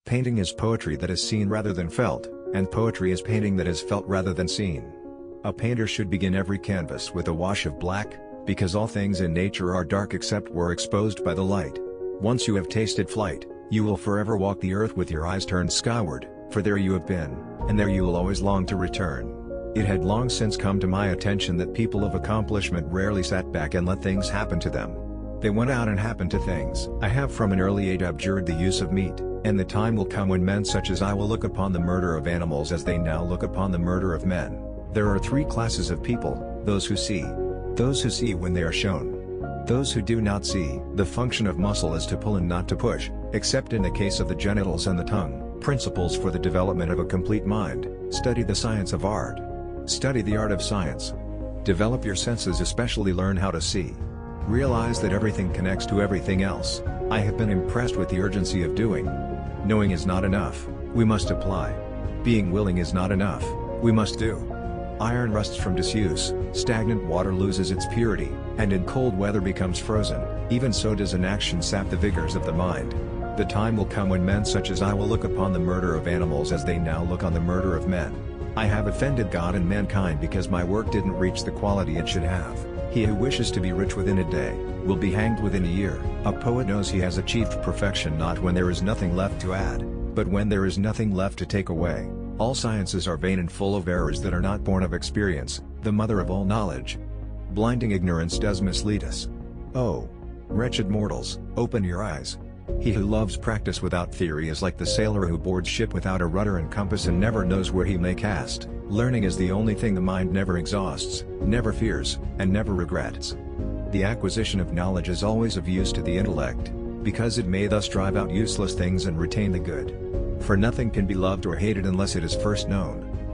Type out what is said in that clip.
Painting is poetry that is seen rather than felt, and poetry is painting that is felt rather than seen. A painter should begin every canvas with a wash of black, because all things in nature are dark except where exposed by the light. Once you have tasted flight, you will forever walk the earth with your eyes turned skyward, for there you have been, and there you will always long to return. It had long since come to my attention that people of accomplishment rarely sat back and let things happen to them. They went out and happened to things. I have from an early age abjured the use of meat, and the time will come when men such as I will look upon the murder of animals as they now look upon the murder of men. There are three classes of people: those who see when they are shown, those who do not see. The function of muscle is to pull and not to push, except in the case of the genitals and the tongue. Principles for the development of a complete mind: study the science of art. Study the art of science. Develop your senses, especially learn how to see. Realize that everything connects to everything else. I have been impressed with the urgency of doing. Knowing is not enough, we must apply. Being willing is not enough, we must do. Iron rusts from disuse, stagnant water loses its purity, and in cold weather becomes frozen. Even so does inaction sap the vigors of the mind. The time will come when men such as I will look upon the murder of animals as they now look on the murder of men. I have offended God and mankind because my work didn't reach the quality it should have. He who wishes to be rich within a day, will be hanged within a year. A poet knows he has achieved perfection not when there is nothing left to add, but when there is nothing left to take away. All sciences are vain and full of errors that are not born of experience, the mother of all knowledge. Blinding ignorance does mislead us. Oh, wretched mortals, open your eyes. He who loves practice without theory is like the sailor who boards ship without a rudder and compass and never knows where he may cast. Learning is the only thing the mind never exhausts, never fears, and never regrets. The acquisition of knowledge is always of use to the intellect, because it may thus drive out useless things and retain the good. For nothing can be loved or hated unless it is first known.